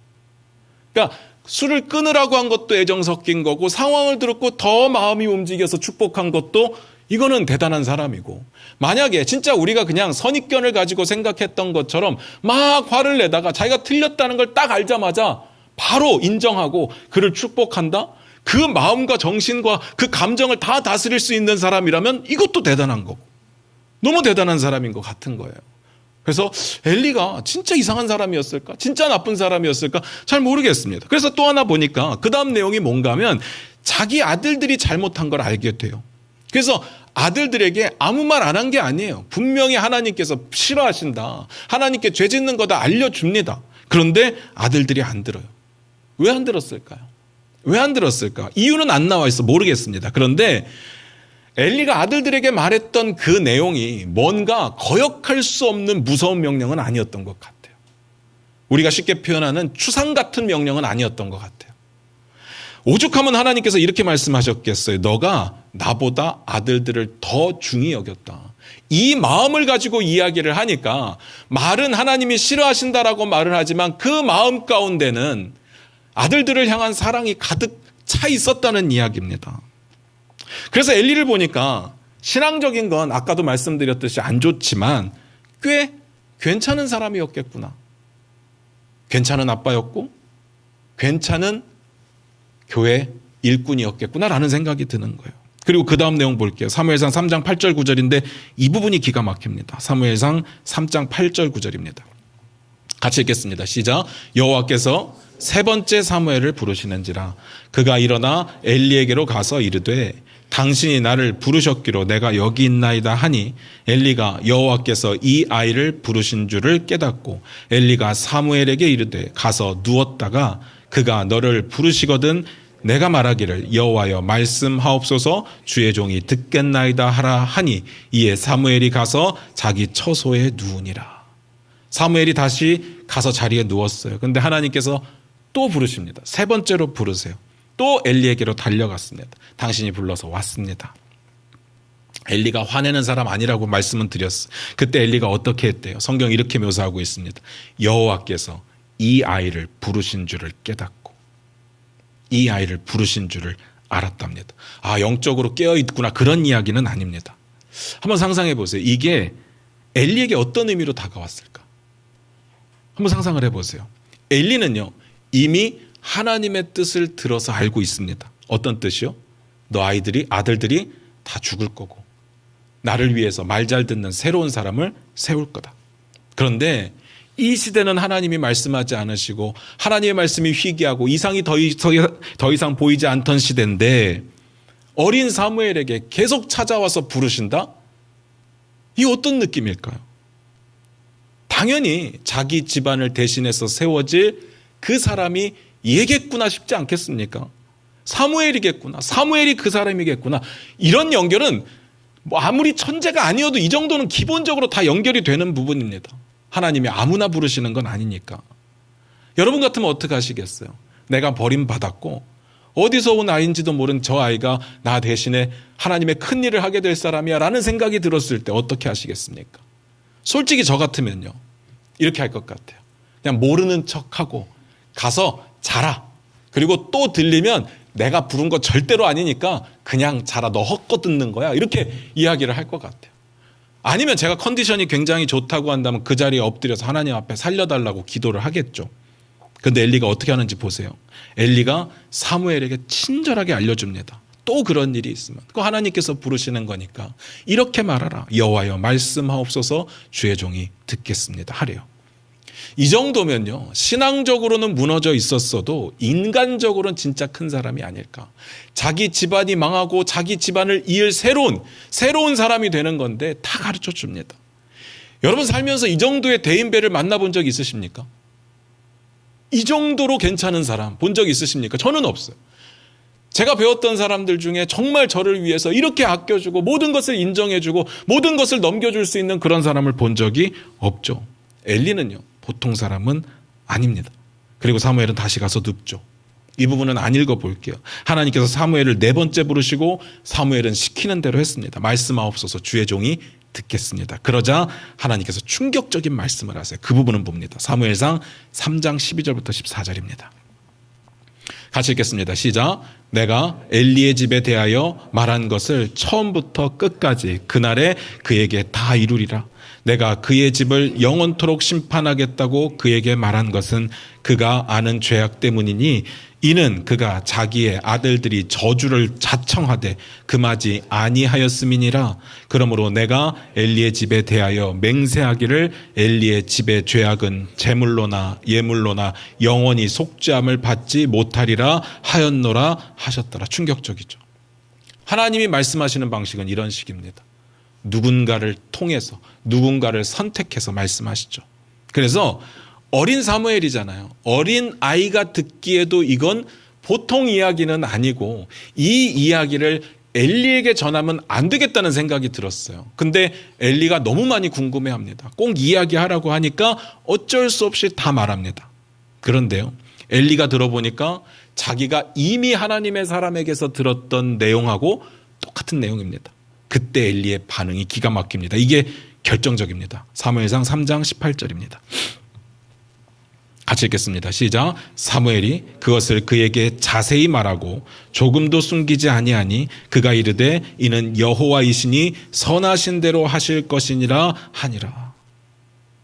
그러니까 술을 끊으라고 한 것도 애정 섞인 거고 상황을 들었고 더 마음이 움직여서 축복한 것도 이거는 대단한 사람이고, 만약에 진짜 우리가 그냥 선입견을 가지고 생각했던 것처럼 막 화를 내다가 자기가 틀렸다는 걸 딱 알자마자 바로 인정하고 그를 축복한다? 그 마음과 정신과 그 감정을 다 다스릴 수 있는 사람이라면 이것도 대단한 거고 너무 대단한 사람인 것 같은 거예요. 그래서 엘리가 진짜 이상한 사람이었을까? 진짜 나쁜 사람이었을까? 잘 모르겠습니다. 그래서 또 하나 보니까 그 다음 내용이 뭔가 하면 자기 아들들이 잘못한 걸 알게 돼요. 그래서 아들들에게 아무 말 안 한 게 아니에요. 분명히 하나님께서 싫어하신다. 하나님께 죄 짓는 거다 알려줍니다. 그런데 아들들이 안 들어요. 왜 안 들었을까요? 왜 안 들었을까? 이유는 안 나와 있어 모르겠습니다. 그런데 엘리가 아들들에게 말했던 그 내용이 뭔가 거역할 수 없는 무서운 명령은 아니었던 것 같아요. 우리가 쉽게 표현하는 추상 같은 명령은 아니었던 것 같아요. 오죽하면 하나님께서 이렇게 말씀하셨겠어요. 너가 나보다 아들들을 더 중히 여겼다. 이 마음을 가지고 이야기를 하니까 말은 하나님이 싫어하신다라고 말을 하지만 그 마음 가운데는 아들들을 향한 사랑이 가득 차 있었다는 이야기입니다. 그래서 엘리를 보니까 신앙적인 건 아까도 말씀드렸듯이 안 좋지만 꽤 괜찮은 사람이었겠구나. 괜찮은 아빠였고 괜찮은 교회 일꾼이었겠구나라는 생각이 드는 거예요. 그리고 그 다음 내용 볼게요. 사무엘상 3장 8절 9절인데 이 부분이 기가 막힙니다. 사무엘상 3장 8절 9절입니다. 같이 읽겠습니다. 시작. 여호와께서 세 번째 사무엘을 부르시는지라 그가 일어나 엘리에게로 가서 이르되 당신이 나를 부르셨기로 내가 여기 있나이다 하니 엘리가 여호와께서 이 아이를 부르신 줄을 깨닫고 엘리가 사무엘에게 이르되 가서 누웠다가 그가 너를 부르시거든 내가 말하기를 여호와여 말씀하옵소서 주의 종이 듣겠나이다 하라 하니 이에 사무엘이 가서 자기 처소에 누우니라. 사무엘이 다시 가서 자리에 누웠어요. 그런데 하나님께서 또 부르십니다. 세 번째로 부르세요. 또 엘리에게로 달려갔습니다. 당신이 불러서 왔습니다. 엘리가 화내는 사람 아니라고 말씀은 드렸어요. 그때 엘리가 어떻게 했대요? 성경 이렇게 묘사하고 있습니다. 여호와께서 이 아이를 부르신 줄을 깨닫고 이 아이를 부르신 줄을 알았답니다. 아, 영적으로 깨어있구나 그런 이야기는 아닙니다. 한번 상상해 보세요. 이게 엘리에게 어떤 의미로 다가왔을까? 한번 상상을 해보세요. 엘리는요 이미 하나님의 뜻을 들어서 알고 있습니다. 어떤 뜻이요? 너 아들들이 다 죽을 거고 나를 위해서 말 잘 듣는 새로운 사람을 세울 거다. 그런데 이 시대는 하나님이 말씀하지 않으시고 하나님의 말씀이 희귀하고 이상이 더 이상 보이지 않던 시대인데 어린 사무엘에게 계속 찾아와서 부르신다? 이 어떤 느낌일까요? 당연히 자기 집안을 대신해서 세워질 그 사람이 얘겠구나 싶지 않겠습니까? 사무엘이겠구나. 사무엘이 그 사람이겠구나. 이런 연결은 뭐 아무리 천재가 아니어도 이 정도는 기본적으로 다 연결이 되는 부분입니다. 하나님이 아무나 부르시는 건 아니니까. 여러분 같으면 어떻게 하시겠어요? 내가 버림받았고 어디서 온 아이인지도 모른 저 아이가 나 대신에 하나님의 큰 일을 하게 될 사람이야 라는 생각이 들었을 때 어떻게 하시겠습니까? 솔직히 저 같으면요 이렇게 할 것 같아요. 그냥 모르는 척하고 가서 자라. 그리고 또 들리면 내가 부른 거 절대로 아니니까 그냥 자라. 너 헛거 듣는 거야. 이렇게 이야기를 할 것 같아요. 아니면 제가 컨디션이 굉장히 좋다고 한다면 그 자리에 엎드려서 하나님 앞에 살려달라고 기도를 하겠죠. 그런데 엘리가 어떻게 하는지 보세요. 엘리가 사무엘에게 친절하게 알려줍니다. 또 그런 일이 있으면 그거 하나님께서 부르시는 거니까 이렇게 말하라. 여호와여 말씀하옵소서 주의 종이 듣겠습니다 하래요. 이 정도면요 신앙적으로는 무너져 있었어도 인간적으로는 진짜 큰 사람이 아닐까. 자기 집안이 망하고 자기 집안을 이을 새로운 사람이 되는 건데 다 가르쳐 줍니다. 여러분 살면서 이 정도의 대인배를 만나본 적 있으십니까? 이 정도로 괜찮은 사람 본 적 있으십니까? 저는 없어요. 제가 배웠던 사람들 중에 정말 저를 위해서 이렇게 아껴주고 모든 것을 인정해주고 모든 것을 넘겨줄 수 있는 그런 사람을 본 적이 없죠. 엘리는요 보통 사람은 아닙니다. 그리고 사무엘은 다시 가서 눕죠. 이 부분은 안 읽어볼게요. 하나님께서 사무엘을 네 번째 부르시고 사무엘은 시키는 대로 했습니다. 말씀하옵소서 주의 종이 듣겠습니다. 그러자 하나님께서 충격적인 말씀을 하세요. 그 부분은 봅니다. 사무엘상 3장 12절부터 14절입니다. 같이 읽겠습니다. 시작. 내가 엘리의 집에 대하여 말한 것을 처음부터 끝까지 그날에 그에게 다 이루리라. 내가 그의 집을 영원토록 심판하겠다고 그에게 말한 것은 그가 아는 죄악 때문이니 이는 그가 자기의 아들들이 저주를 자청하되 금하지 아니하였음이니라. 그러므로 내가 엘리의 집에 대하여 맹세하기를 엘리의 집의 죄악은 제물로나 예물로나 영원히 속죄함을 받지 못하리라 하였노라 하셨더라. 충격적이죠. 하나님이 말씀하시는 방식은 이런 식입니다. 누군가를 통해서 누군가를 선택해서 말씀하시죠. 그래서 어린 사무엘이잖아요. 어린 아이가 듣기에도 이건 보통 이야기는 아니고 이 이야기를 엘리에게 전하면 안 되겠다는 생각이 들었어요. 근데 엘리가 너무 많이 궁금해합니다. 꼭 이야기하라고 하니까 어쩔 수 없이 다 말합니다. 그런데요 엘리가 들어보니까 자기가 이미 하나님의 사람에게서 들었던 내용하고 똑같은 내용입니다. 그때 엘리의 반응이 기가 막힙니다. 이게 결정적입니다. 사무엘상 3장 18절입니다. 같이 읽겠습니다. 시작. 사무엘이 그것을 그에게 자세히 말하고 조금도 숨기지 아니하니 그가 이르되 이는 여호와이시니 선하신 대로 하실 것이니라 하니라.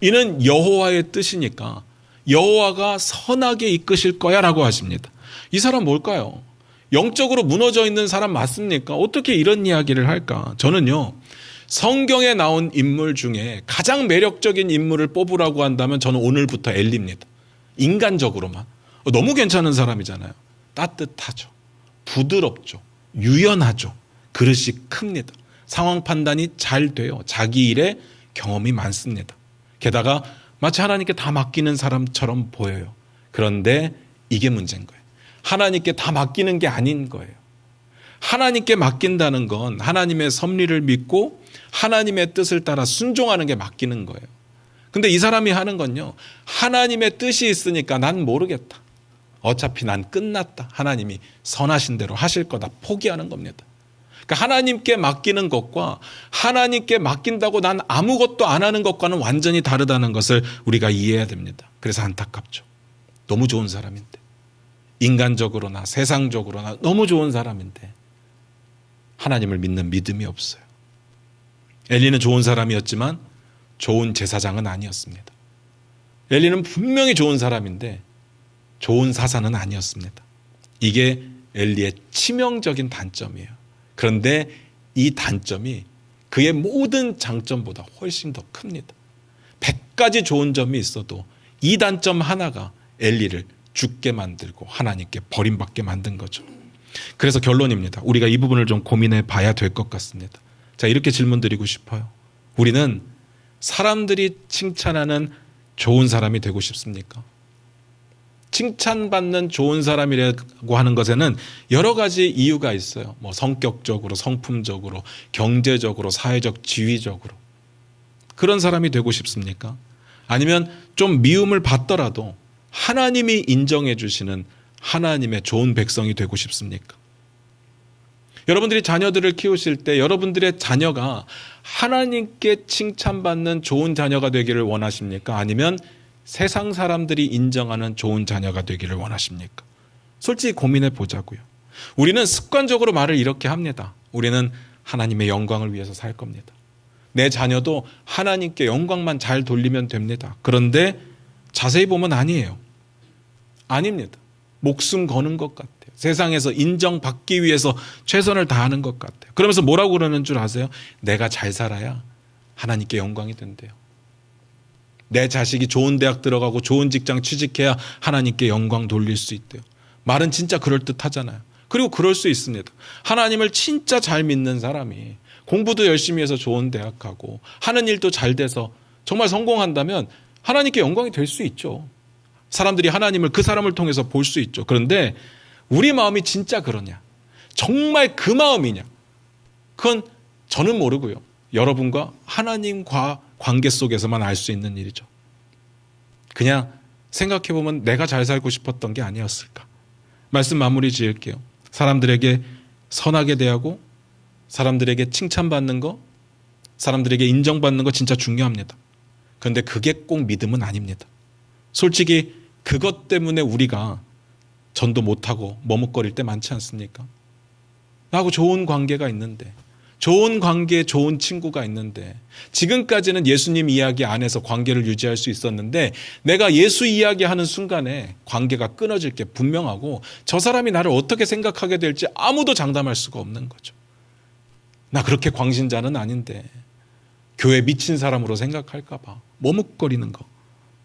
이는 여호와의 뜻이니까 여호와가 선하게 이끄실 거야 라고 하십니다. 이 사람 뭘까요? 영적으로 무너져 있는 사람 맞습니까? 어떻게 이런 이야기를 할까? 저는요, 성경에 나온 인물 중에 가장 매력적인 인물을 뽑으라고 한다면 저는 오늘부터 엘리입니다. 인간적으로만. 너무 괜찮은 사람이잖아요. 따뜻하죠. 부드럽죠. 유연하죠. 그릇이 큽니다. 상황 판단이 잘 돼요. 자기 일에 경험이 많습니다. 게다가 마치 하나님께 다 맡기는 사람처럼 보여요. 그런데 이게 문제인 거예요. 하나님께 다 맡기는 게 아닌 거예요. 하나님께 맡긴다는 건 하나님의 섭리를 믿고 하나님의 뜻을 따라 순종하는 게 맡기는 거예요. 근데 이 사람이 하는 건요, 하나님의 뜻이 있으니까 난 모르겠다. 어차피 난 끝났다. 하나님이 선하신 대로 하실 거다. 포기하는 겁니다. 그러니까 하나님께 맡기는 것과 하나님께 맡긴다고 난 아무것도 안 하는 것과는 완전히 다르다는 것을 우리가 이해해야 됩니다. 그래서 안타깝죠. 너무 좋은 사람인데, 인간적으로나 세상적으로나 너무 좋은 사람인데 하나님을 믿는 믿음이 없어요. 엘리는 좋은 사람이었지만 좋은 제사장은 아니었습니다. 엘리는 분명히 좋은 사람인데 좋은 사사는 아니었습니다. 이게 엘리의 치명적인 단점이에요. 그런데 이 단점이 그의 모든 장점보다 훨씬 더 큽니다. 100가지 좋은 점이 있어도 이 단점 하나가 엘리를 죽게 만들고 하나님께 버림받게 만든 거죠. 그래서 결론입니다. 우리가 이 부분을 좀 고민해 봐야 될 것 같습니다. 자, 이렇게 질문 드리고 싶어요. 우리는 사람들이 칭찬하는 좋은 사람이 되고 싶습니까? 칭찬받는 좋은 사람이라고 하는 것에는 여러 가지 이유가 있어요. 뭐 성격적으로, 성품적으로, 경제적으로, 사회적 지위적으로. 그런 사람이 되고 싶습니까? 아니면 좀 미움을 받더라도 하나님이 인정해 주시는 하나님의 좋은 백성이 되고 싶습니까? 여러분들이 자녀들을 키우실 때 여러분들의 자녀가 하나님께 칭찬받는 좋은 자녀가 되기를 원하십니까? 아니면 세상 사람들이 인정하는 좋은 자녀가 되기를 원하십니까? 솔직히 고민해 보자고요. 우리는 습관적으로 말을 이렇게 합니다. 우리는 하나님의 영광을 위해서 살 겁니다. 내 자녀도 하나님께 영광만 잘 돌리면 됩니다. 그런데 자세히 보면 아니에요. 아닙니다. 목숨 거는 것 같아요. 세상에서 인정받기 위해서 최선을 다하는 것 같아요. 그러면서 뭐라고 그러는 줄 아세요? 내가 잘 살아야 하나님께 영광이 된대요. 내 자식이 좋은 대학 들어가고 좋은 직장 취직해야 하나님께 영광 돌릴 수 있대요. 말은 진짜 그럴듯하잖아요. 그리고 그럴 수 있습니다. 하나님을 진짜 잘 믿는 사람이 공부도 열심히 해서 좋은 대학 가고 하는 일도 잘 돼서 정말 성공한다면 하나님께 영광이 될 수 있죠. 사람들이 하나님을 그 사람을 통해서 볼 수 있죠. 그런데 우리 마음이 진짜 그러냐? 정말 그 마음이냐? 그건 저는 모르고요. 여러분과 하나님과 관계 속에서만 알 수 있는 일이죠. 그냥 생각해보면 내가 잘 살고 싶었던 게 아니었을까? 말씀 마무리 지을게요. 사람들에게 선하게 대하고 사람들에게 칭찬받는 거, 사람들에게 인정받는 거 진짜 중요합니다. 그런데 그게 꼭 믿음은 아닙니다. 솔직히 그것 때문에 우리가 전도 못하고 머뭇거릴 때 많지 않습니까? 나하고 좋은 관계가 있는데, 좋은 관계에 좋은 친구가 있는데, 지금까지는 예수님 이야기 안에서 관계를 유지할 수 있었는데 내가 예수 이야기하는 순간에 관계가 끊어질 게 분명하고 저 사람이 나를 어떻게 생각하게 될지 아무도 장담할 수가 없는 거죠. 나 그렇게 광신자는 아닌데 교회 미친 사람으로 생각할까 봐 머뭇거리는 거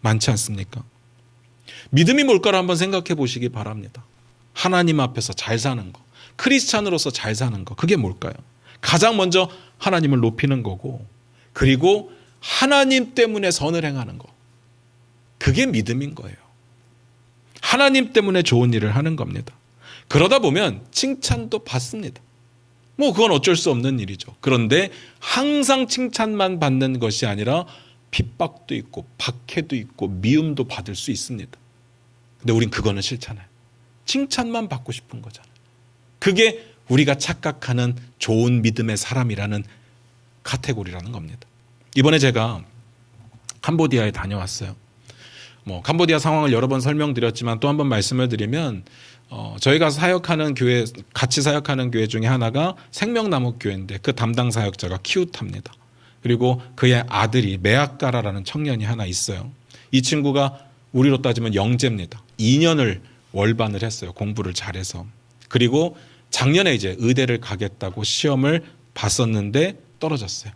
많지 않습니까? 믿음이 뭘까를 한번 생각해 보시기 바랍니다. 하나님 앞에서 잘 사는 거, 크리스찬으로서 잘 사는 거, 그게 뭘까요? 가장 먼저 하나님을 높이는 거고, 그리고 하나님 때문에 선을 행하는 거, 그게 믿음인 거예요. 하나님 때문에 좋은 일을 하는 겁니다. 그러다 보면 칭찬도 받습니다. 뭐 그건 어쩔 수 없는 일이죠. 그런데 항상 칭찬만 받는 것이 아니라 핍박도 있고 박해도 있고 미움도 받을 수 있습니다. 근데 우린 그거는 싫잖아요. 칭찬만 받고 싶은 거잖아요. 그게 우리가 착각하는 좋은 믿음의 사람이라는 카테고리라는 겁니다. 이번에 제가 캄보디아에 다녀왔어요. 캄보디아 상황을 여러 번 설명드렸지만 또 한 번 말씀을 드리면 저희가 사역하는 교회, 같이 사역하는 교회 중에 하나가 생명나무 교회인데 그 담당 사역자가 키우탑니다. 그리고 그의 아들이 메아까라라는 청년이 하나 있어요. 이 친구가 우리로 따지면 영재입니다. 2년을 월반을 했어요. 공부를 잘해서. 그리고 작년에 이제 의대를 가겠다고 시험을 봤었는데 떨어졌어요.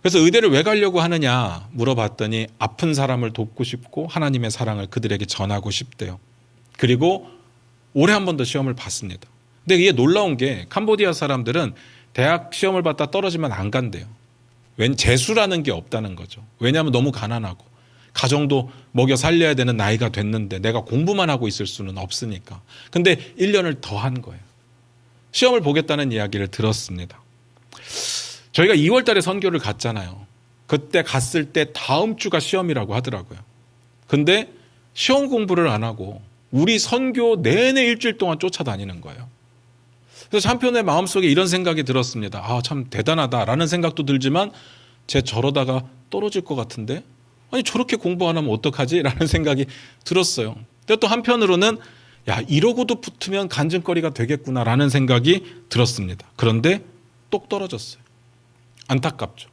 그래서 의대를 왜 가려고 하느냐 물어봤더니 아픈 사람을 돕고 싶고 하나님의 사랑을 그들에게 전하고 싶대요. 그리고 올해 한 번 더 시험을 봤습니다. 근데 이게 놀라운 게 캄보디아 사람들은 대학 시험을 봤다 떨어지면 안 간대요. 웬 재수라는 게 없다는 거죠. 왜냐하면 너무 가난하고 가정도 먹여 살려야 되는 나이가 됐는데 내가 공부만 하고 있을 수는 없으니까. 근데 1년을 더 한 거예요. 시험을 보겠다는 이야기를 들었습니다. 저희가 2월 달에 선교를 갔잖아요. 그때 갔을 때 다음 주가 시험이라고 하더라고요. 근데 시험 공부를 안 하고 우리 선교 내내 일주일 동안 쫓아다니는 거예요. 그래서 한편의 마음속에 이런 생각이 들었습니다. 아, 참 대단하다라는 생각도 들지만 쟤 저러다가 떨어질 것 같은데 아니 저렇게 공부 안 하면 어떡하지? 라는 생각이 들었어요. 근데 또 한편으로는 야 이러고도 붙으면 간증거리가 되겠구나라는 생각이 들었습니다. 그런데 똑 떨어졌어요. 안타깝죠.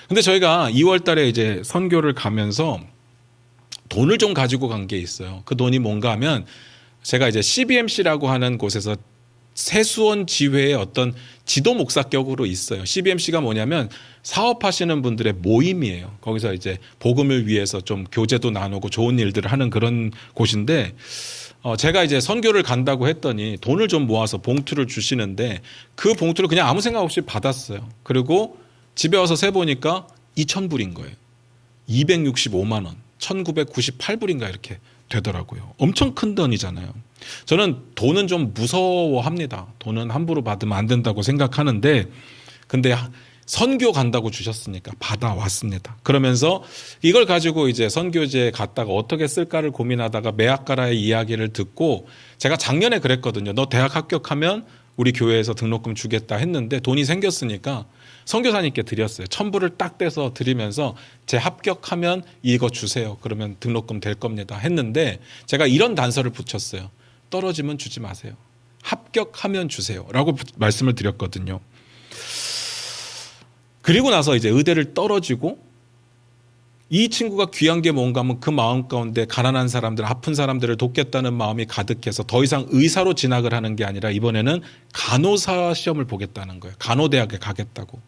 근데 저희가 2월 달에 이제 선교를 가면서 돈을 좀 가지고 간 게 있어요. 그 돈이 뭔가 하면 제가 이제 CBMC라고 하는 곳에서 세수원 지회의 어떤 지도 목사격으로 있어요. CBMC가 뭐냐면 사업하시는 분들의 모임이에요. 거기서 이제 복음을 위해서 좀 교제도 나누고 좋은 일들을 하는 그런 곳인데 제가 이제 선교를 간다고 했더니 돈을 좀 모아서 봉투를 주시는데 그 봉투를 그냥 아무 생각 없이 받았어요. 그리고 집에 와서 세보니까 2,000불인 거예요. 265만 원, 1,998불인가 이렇게 되더라고요. 엄청 큰 돈이잖아요. 저는 돈은 좀 무서워합니다. 돈은 함부로 받으면 안 된다고 생각하는데 근데 선교 간다고 주셨으니까 받아왔습니다. 그러면서 이걸 가지고 이제 선교지에 갔다가 어떻게 쓸까를 고민하다가 매학가라의 이야기를 듣고 제가 작년에 그랬거든요. 너 대학 합격하면 우리 교회에서 등록금 주겠다 했는데 돈이 생겼으니까 선교사님께 드렸어요. 1,000불을 딱 떼서 드리면서 제 합격하면 이거 주세요. 그러면 등록금 될 겁니다. 했는데 제가 이런 단서를 붙였어요. 떨어지면 주지 마세요. 합격하면 주세요. 라고 말씀을 드렸거든요. 그리고 나서 이제 의대를 떨어지고 이 친구가 귀한 게 뭔가 하면 그 마음 가운데 가난한 사람들, 아픈 사람들을 돕겠다는 마음이 가득해서 더 이상 의사로 진학을 하는 게 아니라 이번에는 간호사 시험을 보겠다는 거예요. 간호대학에 가겠다고.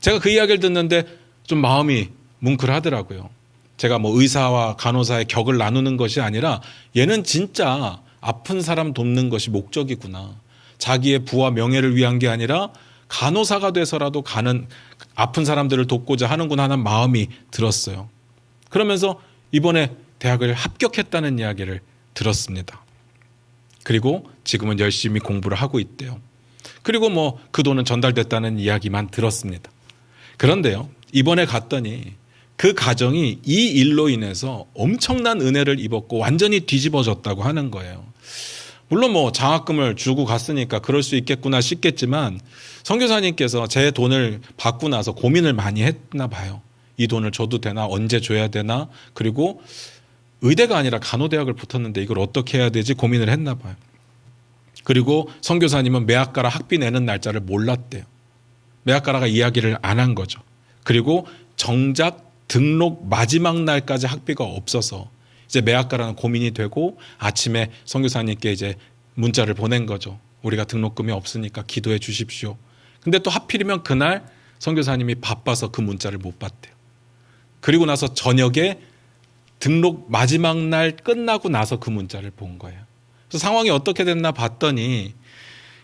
제가 그 이야기를 듣는데 좀 마음이 뭉클하더라고요. 제가 뭐 의사와 간호사의 격을 나누는 것이 아니라 얘는 진짜 아픈 사람 돕는 것이 목적이구나. 자기의 부와 명예를 위한 게 아니라 간호사가 돼서라도 가는 아픈 사람들을 돕고자 하는구나 하는 마음이 들었어요. 그러면서 이번에 대학을 합격했다는 이야기를 들었습니다. 그리고 지금은 열심히 공부를 하고 있대요. 그리고 뭐 그 돈은 전달됐다는 이야기만 들었습니다. 그런데요, 이번에 갔더니 그 가정이 이 일로 인해서 엄청난 은혜를 입었고 완전히 뒤집어졌다고 하는 거예요. 물론 뭐 장학금을 주고 갔으니까 그럴 수 있겠구나 싶겠지만 선교사님께서 제 돈을 받고 나서 고민을 많이 했나 봐요. 이 돈을 줘도 되나, 언제 줘야 되나, 그리고 의대가 아니라 간호대학을 붙었는데 이걸 어떻게 해야 되지 고민을 했나 봐요. 그리고 선교사님은 매학가라 학비 내는 날짜를 몰랐대요. 매학가라가 이야기를 안 한 거죠. 그리고 정작 등록 마지막 날까지 학비가 없어서 이제 매학가라는 고민이 되고 아침에 선교사님께 이제 문자를 보낸 거죠. 우리가 등록금이 없으니까 기도해 주십시오. 근데 또 하필이면 그날 선교사님이 바빠서 그 문자를 못 봤대요. 그리고 나서 저녁에 등록 마지막 날 끝나고 나서 그 문자를 본 거예요. 그래서 상황이 어떻게 됐나 봤더니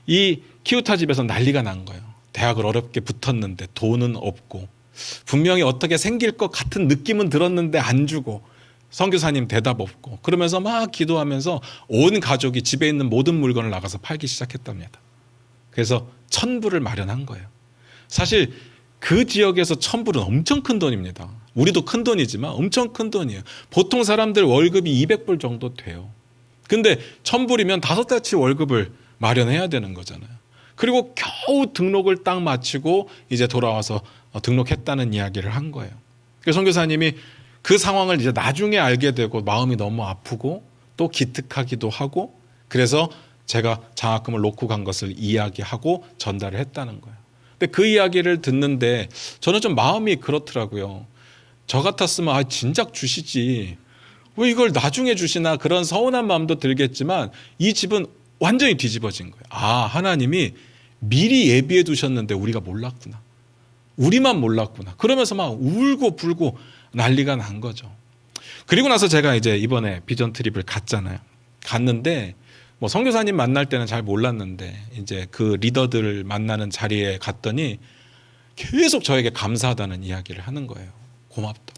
이 키우타 집에서 난리가 난 거예요. 대학을 어렵게 붙었는데 돈은 없고 분명히 어떻게 생길 것 같은 느낌은 들었는데 안 주고 선교사님 대답 없고 그러면서 막 기도하면서 온 가족이 집에 있는 모든 물건을 나가서 팔기 시작했답니다. 그래서 1,000불을 마련한 거예요. 사실 그 지역에서 1,000불은 엄청 큰 돈입니다. 우리도 큰 돈이지만 엄청 큰 돈이에요. 보통 사람들 월급이 200불 정도 돼요. 근데 1,000불이면 5달치 월급을 마련해야 되는 거잖아요. 그리고 겨우 등록을 딱 마치고 이제 돌아와서 등록했다는 이야기를 한 거예요. 그래서 선교사님이 그 상황을 이제 나중에 알게 되고 마음이 너무 아프고 또 기특하기도 하고 그래서 제가 장학금을 놓고 간 것을 이야기하고 전달을 했다는 거예요. 근데 그 이야기를 듣는데 저는 좀 마음이 그렇더라고요. 저 같았으면 진작 주시지. 왜 이걸 나중에 주시나 그런 서운한 마음도 들겠지만 이 집은 완전히 뒤집어진 거예요. 아, 하나님이 미리 예비해 두셨는데 우리가 몰랐구나. 우리만 몰랐구나. 그러면서 막 울고 불고 난리가 난 거죠. 그리고 나서 제가 이제 이번에 비전 트립을 갔잖아요. 갔는데 뭐 선교사님 만날 때는 잘 몰랐는데 이제 그 리더들을 만나는 자리에 갔더니 계속 저에게 감사하다는 이야기를 하는 거예요. 고맙다.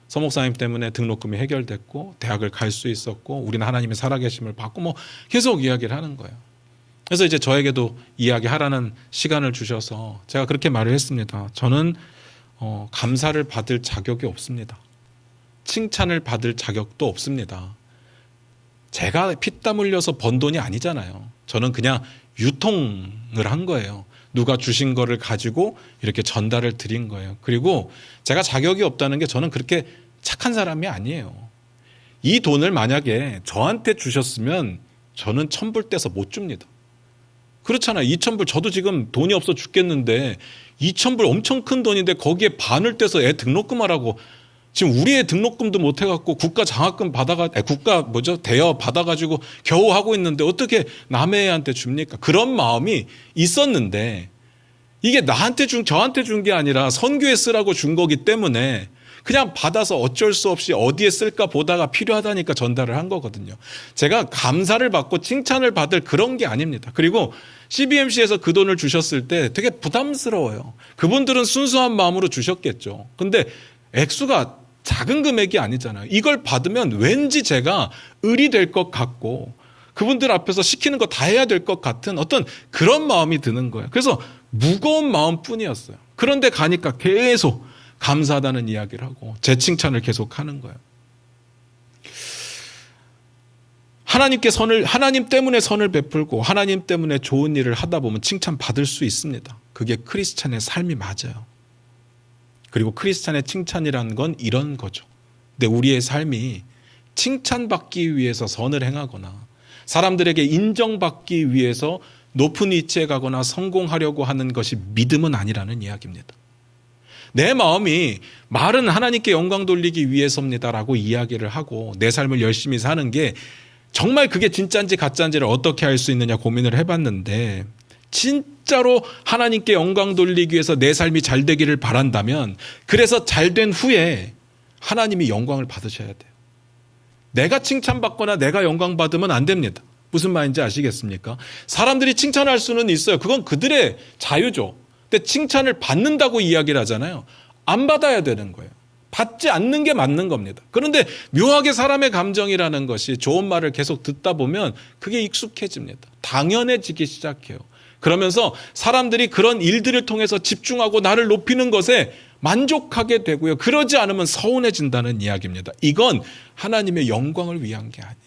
서목사님 때문에 등록금이 해결됐고 대학을 갈 수 있었고 우리는 하나님의 살아계심을 받고 뭐 계속 이야기를 하는 거예요. 그래서 이제 저에게도 이야기하라는 시간을 주셔서 제가 그렇게 말을 했습니다. 저는 감사를 받을 자격이 없습니다. 칭찬을 받을 자격도 없습니다. 제가 피땀 흘려서 번 돈이 아니잖아요. 저는 그냥 유통을 한 거예요. 누가 주신 거를 가지고 이렇게 전달을 드린 거예요. 그리고 제가 자격이 없다는 게 저는 그렇게 착한 사람이 아니에요. 이 돈을 만약에 저한테 주셨으면 저는 1,000불 떼서 못 줍니다. 그렇잖아요. 2,000불 저도 지금 돈이 없어 죽겠는데 2,000불 엄청 큰 돈인데 거기에 반을 떼서 애 등록금 하라고 지금 우리 애 등록금도 못 해갖고 국가 장학금 대여 받아가지고 겨우 하고 있는데 어떻게 남의 애한테 줍니까? 그런 마음이 있었는데 이게 저한테 준 게 아니라 선교에 쓰라고 준 거기 때문에 그냥 받아서 어쩔 수 없이 어디에 쓸까 보다가 필요하다니까 전달을 한 거거든요. 제가 감사를 받고 칭찬을 받을 그런 게 아닙니다. 그리고 CBMC에서 그 돈을 주셨을 때 되게 부담스러워요. 그분들은 순수한 마음으로 주셨겠죠. 근데 액수가 작은 금액이 아니잖아요. 이걸 받으면 왠지 제가 을이 될 것 같고 그분들 앞에서 시키는 거 다 해야 될 것 같은 어떤 그런 마음이 드는 거예요. 그래서 무거운 마음뿐이었어요. 그런데 가니까 계속 감사하다는 이야기를 하고 제 칭찬을 계속 하는 거예요. 하나님 때문에 선을 베풀고 하나님 때문에 좋은 일을 하다 보면 칭찬 받을 수 있습니다. 그게 크리스찬의 삶이 맞아요. 그리고 크리스찬의 칭찬이라는 건 이런 거죠. 근데 우리의 삶이 칭찬받기 위해서 선을 행하거나 사람들에게 인정받기 위해서 높은 위치에 가거나 성공하려고 하는 것이 믿음은 아니라는 이야기입니다. 내 마음이 말은 하나님께 영광 돌리기 위해서입니다라고 이야기를 하고 내 삶을 열심히 사는 게 정말 그게 진짜인지 가짜인지를 어떻게 알 수 있느냐 고민을 해봤는데 진짜로 하나님께 영광 돌리기 위해서 내 삶이 잘 되기를 바란다면 그래서 잘된 후에 하나님이 영광을 받으셔야 돼요. 내가 칭찬받거나 내가 영광 받으면 안 됩니다. 무슨 말인지 아시겠습니까? 사람들이 칭찬할 수는 있어요. 그건 그들의 자유죠. 근데 칭찬을 받는다고 이야기를 하잖아요. 안 받아야 되는 거예요. 받지 않는 게 맞는 겁니다. 그런데 묘하게 사람의 감정이라는 것이 좋은 말을 계속 듣다 보면 그게 익숙해집니다. 당연해지기 시작해요. 그러면서 사람들이 그런 일들을 통해서 집중하고 나를 높이는 것에 만족하게 되고요. 그러지 않으면 서운해진다는 이야기입니다. 이건 하나님의 영광을 위한 게 아니에요.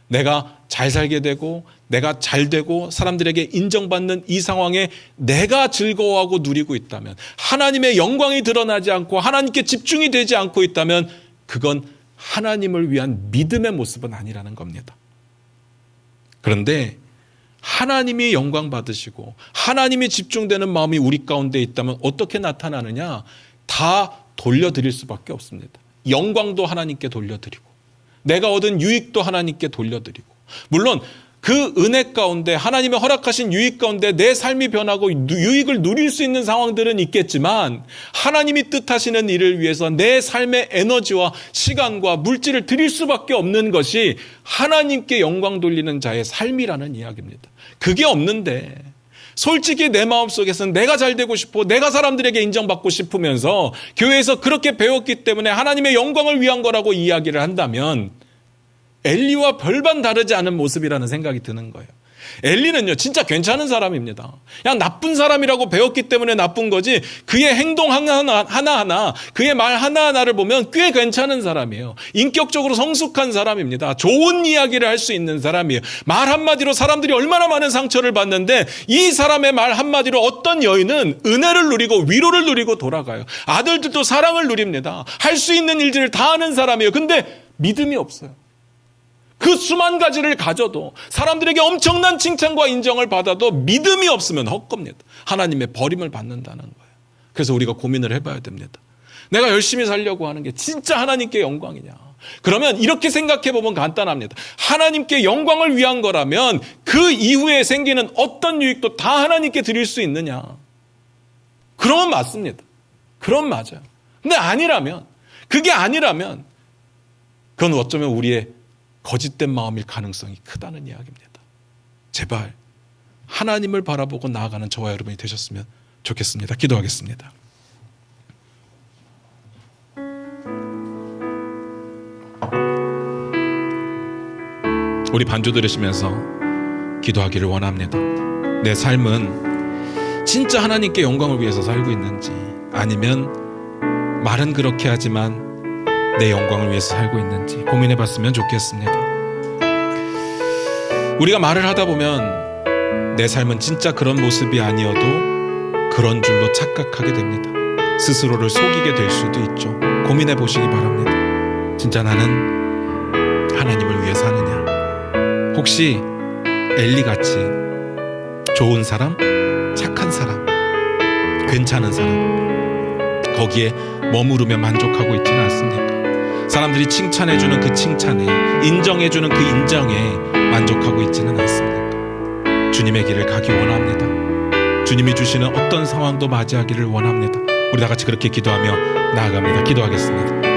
내가 잘 살게 되고 내가 잘 되고 사람들에게 인정받는 이 상황에 내가 즐거워하고 누리고 있다면 하나님의 영광이 드러나지 않고 하나님께 집중이 되지 않고 있다면 그건 하나님을 위한 믿음의 모습은 아니라는 겁니다. 그런데 하나님이 영광 받으시고 하나님이 집중되는 마음이 우리 가운데 있다면 어떻게 나타나느냐? 다 돌려드릴 수밖에 없습니다. 영광도 하나님께 돌려드리고 내가 얻은 유익도 하나님께 돌려드리고 물론 그 은혜 가운데 하나님의 허락하신 유익 가운데 내 삶이 변하고 유익을 누릴 수 있는 상황들은 있겠지만 하나님이 뜻하시는 일을 위해서 내 삶의 에너지와 시간과 물질을 드릴 수밖에 없는 것이 하나님께 영광 돌리는 자의 삶이라는 이야기입니다. 그게 없는데 솔직히 내 마음속에서는 내가 잘 되고 싶고 내가 사람들에게 인정받고 싶으면서 교회에서 그렇게 배웠기 때문에 하나님의 영광을 위한 거라고 이야기를 한다면 엘리와 별반 다르지 않은 모습이라는 생각이 드는 거예요. 엘리는요 진짜 괜찮은 사람입니다. 그냥 나쁜 사람이라고 배웠기 때문에 나쁜 거지 그의 행동 하나하나 그의 말 하나하나를 보면 꽤 괜찮은 사람이에요. 인격적으로 성숙한 사람입니다. 좋은 이야기를 할 수 있는 사람이에요. 말 한마디로 사람들이 얼마나 많은 상처를 받는데 이 사람의 말 한마디로 어떤 여인은 은혜를 누리고 위로를 누리고 돌아가요. 아들들도 사랑을 누립니다. 할 수 있는 일들을 다 하는 사람이에요. 근데 믿음이 없어요. 그 수만 가지를 가져도 사람들에게 엄청난 칭찬과 인정을 받아도 믿음이 없으면 헛겁니다. 하나님의 버림을 받는다는 거예요. 그래서 우리가 고민을 해봐야 됩니다. 내가 열심히 살려고 하는 게 진짜 하나님께 영광이냐? 그러면 이렇게 생각해 보면 간단합니다. 하나님께 영광을 위한 거라면 그 이후에 생기는 어떤 유익도 다 하나님께 드릴 수 있느냐? 그러면 맞습니다. 그럼 맞아요. 근데 아니라면, 그게 아니라면 그건 어쩌면 우리의 거짓된 마음일 가능성이 크다는 이야기입니다. 제발 하나님을 바라보고 나아가는 저와 여러분이 되셨으면 좋겠습니다. 기도하겠습니다. 우리 반주 들으시면서 기도하기를 원합니다. 내 삶은 진짜 하나님께 영광을 위해서 살고 있는지, 아니면 말은 그렇게 하지만 내 영광을 위해서 살고 있는지 고민해 봤으면 좋겠습니다. 우리가 말을 하다 보면 내 삶은 진짜 그런 모습이 아니어도 그런 줄로 착각하게 됩니다. 스스로를 속이게 될 수도 있죠. 고민해 보시기 바랍니다. 진짜 나는 하나님을 위해 사느냐? 혹시 엘리같이 좋은 사람, 착한 사람, 괜찮은 사람, 거기에 머무르며 만족하고 있지는 않습니까? 사람들이 칭찬해주는 그 칭찬에, 인정해주는 그 인정에 만족하고 있지는 않습니까? 주님의 길을 가기 원합니다. 주님이 주시는 어떤 상황도 맞이하기를 원합니다. 우리 다 같이 그렇게 기도하며 나아갑니다. 기도하겠습니다.